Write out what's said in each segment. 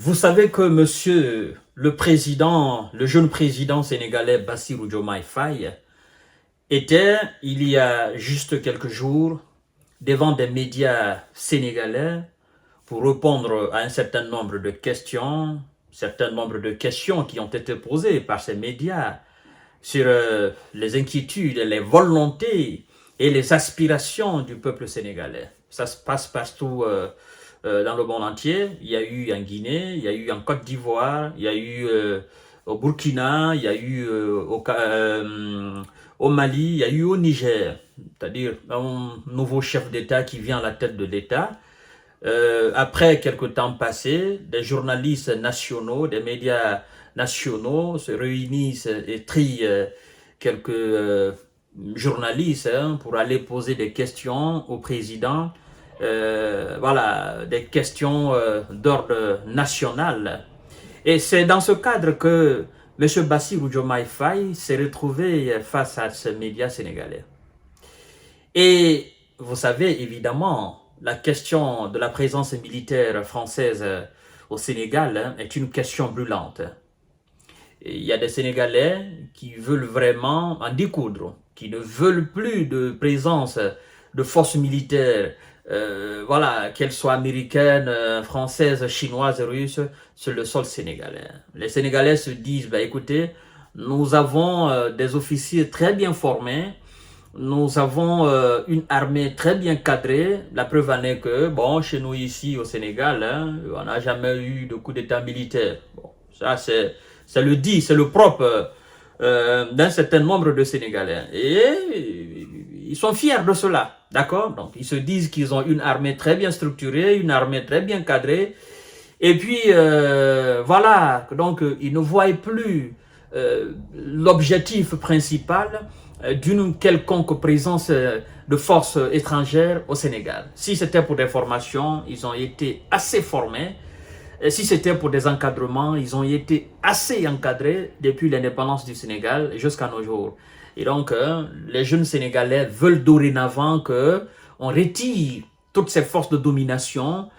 Vous savez que monsieur le président, le jeune président sénégalais Bassirou Diomaye Faye était, il y a juste quelques jours, devant des médias sénégalais pour répondre à un certain nombre de questions, qui ont été posées par ces médias sur les inquiétudes, les volontés et les aspirations du peuple sénégalais. Ça se passe partout dans le monde entier. Il y a eu en Guinée, il y a eu en Côte d'Ivoire, il y a eu au Burkina, il y a eu au Mali, il y a eu au Niger. C'est-à-dire un nouveau chef d'État qui vient à la tête de l'État. Après quelques temps passés, des journalistes nationaux, des médias nationaux se réunissent et trient quelques journalistes pour aller poser des questions au président. Voilà, des questions d'ordre national. Et c'est dans ce cadre que M. Bassirou Diomaye Faye s'est retrouvé face à ces médias sénégalais. Et vous savez, évidemment, la question de la présence militaire française au Sénégal est une question brûlante. Et il y a des Sénégalais qui veulent vraiment en découdre, qui ne veulent plus de présence de forces militaires, voilà, qu'elles soient américaines, françaises, chinoises, russes, sur le sol sénégalais. Les Sénégalais se disent, bah, écoutez, nous avons des officiers très bien formés, nous avons une armée très bien cadrée. La preuve en est que, bon, chez nous ici au Sénégal, on n'a jamais eu de coup d'état militaire. Bon, ça c'est le dit, c'est le propre d'un certain nombre de Sénégalais. Et ils sont fiers de cela, d'accord? Donc ils se disent qu'ils ont une armée très bien structurée, une armée très bien cadrée. Et puis voilà, donc ils ne voient plus l'objectif principal d'une quelconque présence de forces étrangères au Sénégal. Si c'était pour des formations, ils ont été assez formés. Et si c'était pour des encadrements, ils ont été assez encadrés depuis l'indépendance du Sénégal jusqu'à nos jours. Et donc, les jeunes Sénégalais veulent dorénavant qu'on retire toutes ces forces de domination,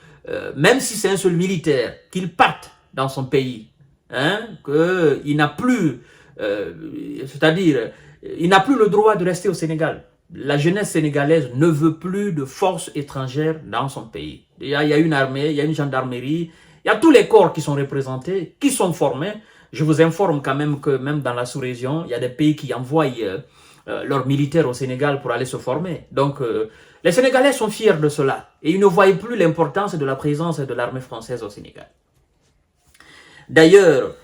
même si c'est un seul militaire, qu'il parte dans son pays, hein, qu'il n'a plus, c'est-à-dire, il n'a plus le droit de rester au Sénégal. La jeunesse sénégalaise ne veut plus de forces étrangères dans son pays. Il y a une armée, il y a une gendarmerie, il y a tous les corps qui sont représentés, qui sont formés. Je vous informe quand même que même dans la sous-région, il y a des pays qui envoient leurs militaires au Sénégal pour aller se former. Donc, les Sénégalais sont fiers de cela. Et ils ne voient plus l'importance de la présence de l'armée française au Sénégal. D'ailleurs,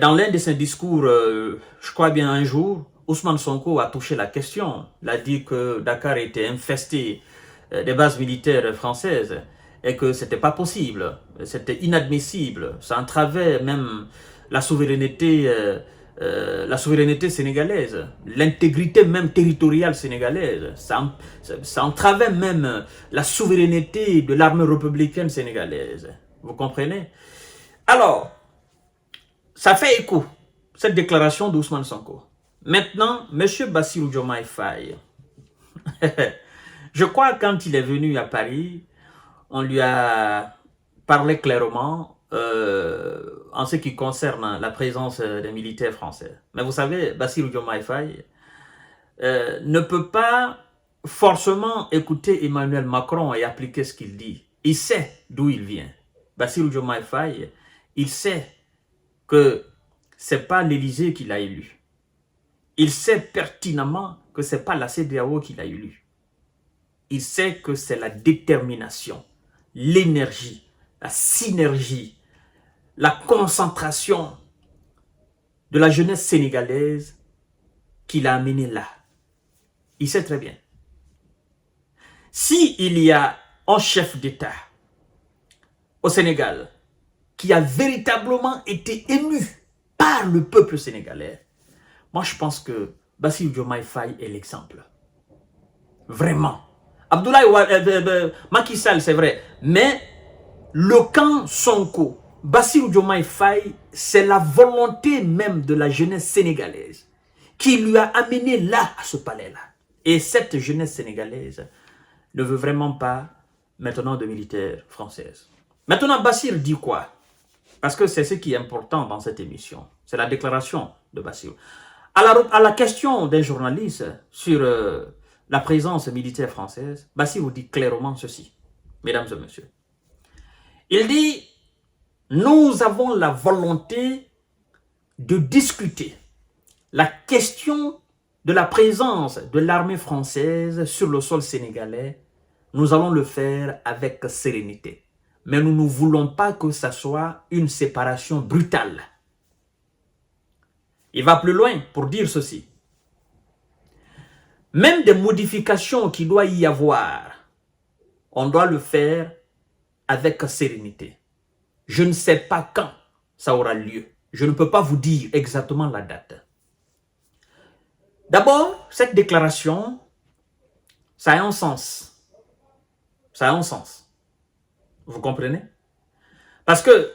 dans l'un de ses discours, je crois bien un jour, Ousmane Sonko a touché la question. Il a dit que Dakar était infesté des bases militaires françaises et que c'était pas possible, c'était inadmissible, ça entravait même la souveraineté sénégalaise, l'intégrité même territoriale sénégalaise, ça entravait même la souveraineté de l'armée républicaine sénégalaise. Vous comprenez? Alors, ça fait écho, cette déclaration d'Ousmane Sonko. Maintenant, M. Bassirou Diomaye Faye, je crois quand il est venu à Paris, on lui a parlé clairement en ce qui concerne la présence des militaires français. Mais vous savez, Bassirou Diomaye Faye ne peut pas forcément écouter Emmanuel Macron et appliquer ce qu'il dit. Il sait d'où il vient. Bassirou Diomaye Faye, il sait que ce n'est pas l'Élysée qui l'a élu. Il sait pertinemment que ce n'est pas la CEDEAO qui l'a élu. Il sait que c'est la détermination, l'énergie, la synergie, la concentration de la jeunesse sénégalaise qui l'a amené là. Il sait très bien. S'il y a un chef d'État au Sénégal qui a véritablement été élu par le peuple sénégalais, moi je pense que Bassirou Diomaye Faye est l'exemple. Vraiment. Abdoulaye Macky Sall, c'est vrai, mais le camp Sonko, Bassirou Diomaye Faye, c'est la volonté même de la jeunesse sénégalaise qui lui a amené là, à ce palais-là. Et cette jeunesse sénégalaise ne veut vraiment pas maintenant de militaires françaises. Maintenant, Bassir dit quoi? Parce que c'est ce qui est important dans cette émission. C'est la déclaration de Bassirou. À la question des journalistes sur la présence militaire française, Bassirou dit clairement ceci, mesdames et messieurs. Il dit, nous avons la volonté de discuter la question de la présence de l'armée française sur le sol sénégalais. Nous allons le faire avec sérénité. Mais nous ne voulons pas que ça soit une séparation brutale. Il va plus loin pour dire ceci. Même des modifications qu'il doit y avoir, on doit le faire avec sérénité. Je ne sais pas quand ça aura lieu. Je ne peux pas vous dire exactement la date. D'abord, cette déclaration, ça a un sens. Ça a un sens. Vous comprenez? Parce que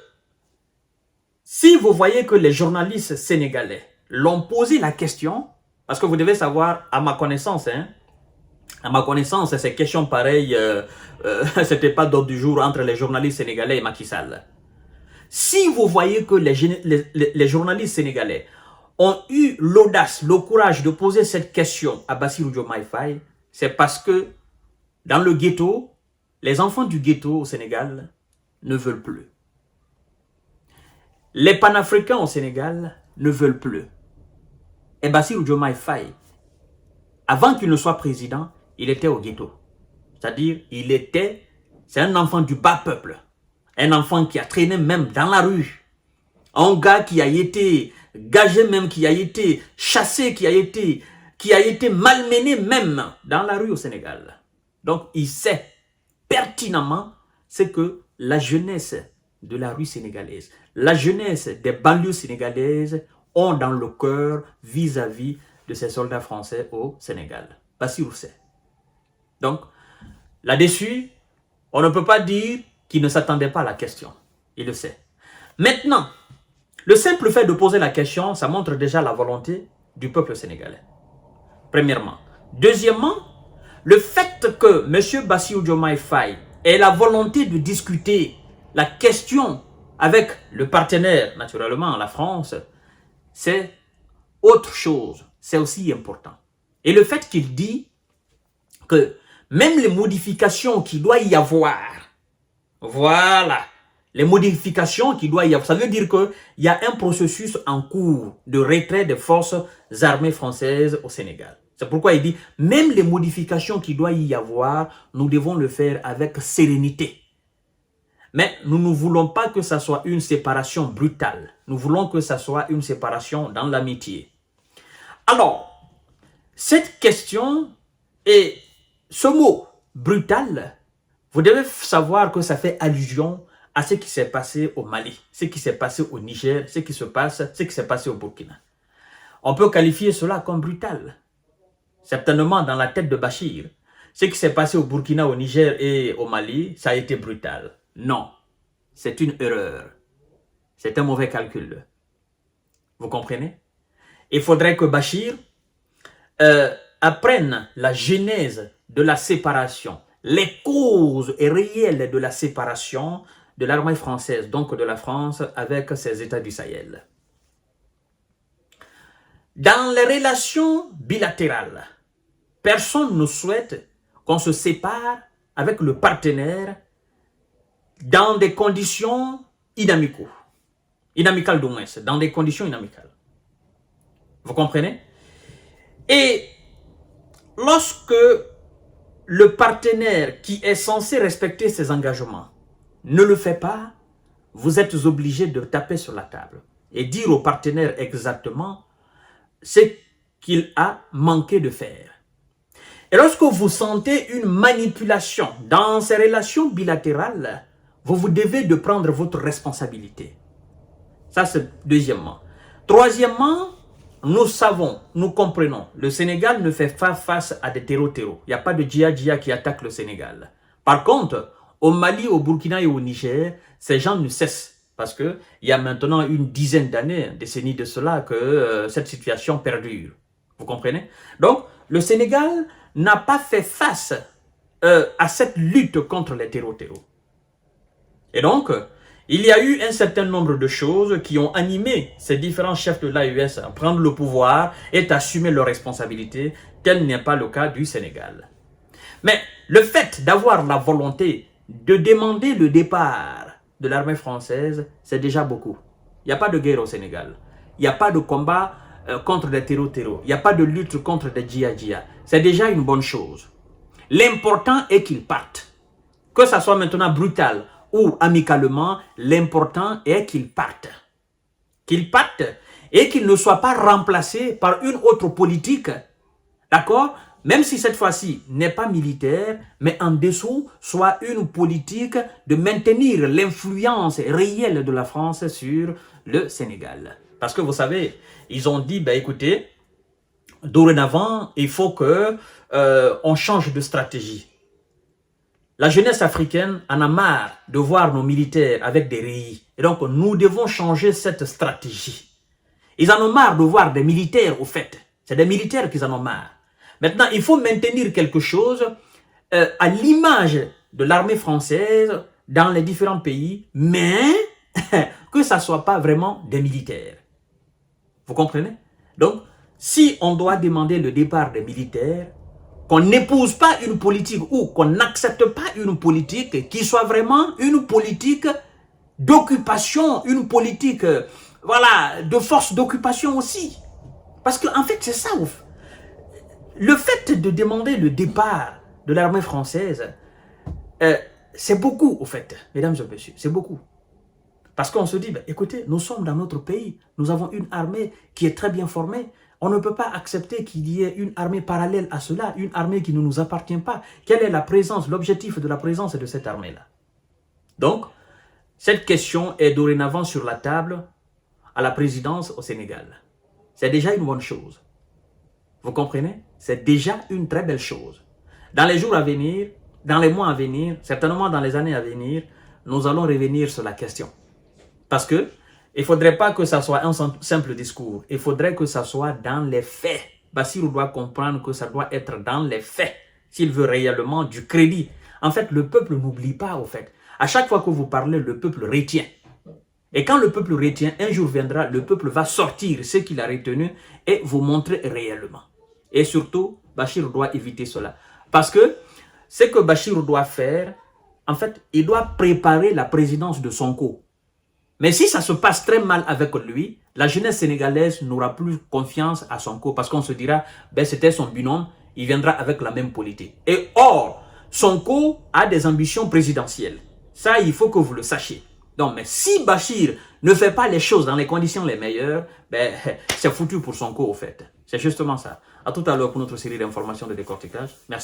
si vous voyez que les journalistes sénégalais l'ont posé la question, parce que vous devez savoir, à ma connaissance, ces questions pareilles, c'était pas d'ordre du jour entre les journalistes sénégalais et Macky Sall. Si vous voyez que les journalistes sénégalais ont eu l'audace, le courage de poser cette question à Bassirou Diomaye Faye, c'est parce que dans le ghetto, les enfants du ghetto au Sénégal ne veulent plus. Les panafricains au Sénégal ne veulent plus. Et Bassirou Diomaye Faye, avant qu'il ne soit président, il était au ghetto. C'est-à-dire, c'est un enfant du bas peuple. Un enfant qui a traîné même dans la rue. Un gars qui a été gagé même, qui a été chassé, qui a été malmené même dans la rue au Sénégal. Donc, il sait pertinemment ce que la jeunesse de la rue sénégalaise, la jeunesse des banlieues sénégalaises ont dans le cœur vis-à-vis de ces soldats français au Sénégal. Bassirou sait. Donc, là-dessus, on ne peut pas dire qu'il ne s'attendait pas à la question. Il le sait. Maintenant, le simple fait de poser la question, ça montre déjà la volonté du peuple sénégalais. Premièrement. Deuxièmement, le fait que M. Bassirou Diomaye Faye ait la volonté de discuter la question avec le partenaire, naturellement, la France, c'est autre chose. C'est aussi important. Et le fait qu'il dit que même les modifications qu'il doit y avoir, voilà, les modifications qu'il doit y avoir, ça veut dire qu'il y a un processus en cours de retrait des forces armées françaises au Sénégal. C'est pourquoi il dit, même les modifications qu'il doit y avoir, nous devons le faire avec sérénité. Mais nous ne voulons pas que ça soit une séparation brutale. Nous voulons que ça soit une séparation dans l'amitié. Alors, cette question et ce mot brutal, vous devez savoir que ça fait allusion à ce qui s'est passé au Mali, ce qui s'est passé au Niger, ce qui s'est passé au Burkina. On peut qualifier cela comme brutal. Certainement dans la tête de Bachir. Ce qui s'est passé au Burkina, au Niger et au Mali, ça a été brutal. Non, c'est une erreur. C'est un mauvais calcul. Vous comprenez? Il faudrait que Bachir apprenne la genèse de la séparation, les causes réelles de la séparation de l'armée française, donc de la France, avec ses États du Sahel. Dans les relations bilatérales, personne ne souhaite qu'on se sépare avec le partenaire dans des conditions inamicales du moins, dans des conditions inamicales. Vous comprenez? Et lorsque le partenaire qui est censé respecter ses engagements ne le fait pas, vous êtes obligé de taper sur la table et dire au partenaire exactement ce qu'il a manqué de faire. Et lorsque vous sentez une manipulation dans ces relations bilatérales, vous devez de prendre votre responsabilité. Ça, c'est deuxièmement. Troisièmement, nous savons, nous comprenons, le Sénégal ne fait pas face à des terreaux-terreaux. Il n'y a pas de djihad qui attaque le Sénégal. Par contre, au Mali, au Burkina et au Niger, ces gens ne cessent. Parce qu'il y a maintenant une dizaine d'années, décennies de cela, que cette situation perdure. Vous comprenez? Donc, le Sénégal n'a pas fait face à cette lutte contre les terreaux-terreaux. Et donc, Il y a eu un certain nombre de choses qui ont animé ces différents chefs de l'AES à prendre le pouvoir et à assumer leurs responsabilités. Tel n'est pas le cas du Sénégal. Mais le fait d'avoir la volonté de demander le départ de l'armée française, c'est déjà beaucoup. Il n'y a pas de guerre au Sénégal. Il n'y a pas de combat contre des terreaux. Il n'y a pas de lutte contre des djihadistes. C'est déjà une bonne chose. L'important est qu'ils partent. Que ça soit maintenant brutal ou amicalement, l'important est qu'ils partent. Qu'ils partent et qu'ils ne soient pas remplacés par une autre politique. D'accord? Même si cette fois-ci n'est pas militaire, mais en dessous, soit une politique de maintenir l'influence réelle de la France sur le Sénégal. Parce que vous savez, ils ont dit, ben écoutez, dorénavant, il faut que on change de stratégie. La jeunesse africaine en a marre de voir nos militaires avec des rayés. Et donc, nous devons changer cette stratégie. Ils en ont marre de voir des militaires, au fait. C'est des militaires qu'ils en ont marre. Maintenant, il faut maintenir quelque chose à l'image de l'armée française dans les différents pays, mais que ça ne soit pas vraiment des militaires. Vous comprenez? Donc, si on doit demander le départ des militaires, qu'on n'épouse pas une politique ou qu'on n'accepte pas une politique qui soit vraiment une politique d'occupation, une politique voilà, de force d'occupation aussi. Parce qu'en fait, c'est ça. Le fait de demander le départ de l'armée française, c'est beaucoup, au fait, mesdames et messieurs, c'est beaucoup. Parce qu'on se dit, ben, écoutez, nous sommes dans notre pays, nous avons une armée qui est très bien formée. On ne peut pas accepter qu'il y ait une armée parallèle à cela, une armée qui ne nous appartient pas. Quelle est la présence, l'objectif de la présence de cette armée-là? Donc, cette question est dorénavant sur la table à la présidence au Sénégal. C'est déjà une bonne chose. Vous comprenez? C'est déjà une très belle chose. Dans les jours à venir, dans les mois à venir, certainement dans les années à venir, nous allons revenir sur la question. Parce que il ne faudrait pas que ça soit un simple discours. Il faudrait que ça soit dans les faits. Bassirou doit comprendre que ça doit être dans les faits. S'il veut réellement du crédit. En fait, le peuple n'oublie pas, au fait. À chaque fois que vous parlez, le peuple retient. Et quand le peuple retient, un jour viendra, le peuple va sortir ce qu'il a retenu et vous montrer réellement. Et surtout, Bachir doit éviter cela. Parce que ce que Bachir doit faire, en fait, il doit préparer la présidence de Sonko. Mais si ça se passe très mal avec lui, la jeunesse sénégalaise n'aura plus confiance à Sonko parce qu'on se dira, ben c'était son binôme, il viendra avec la même politique. Et or, Sonko a des ambitions présidentielles. Ça, il faut que vous le sachiez. Donc, mais si Bachir ne fait pas les choses dans les conditions les meilleures, ben, c'est foutu pour Sonko au fait. C'est justement ça. À tout à l'heure pour notre série d'informations de décortiquage. Merci.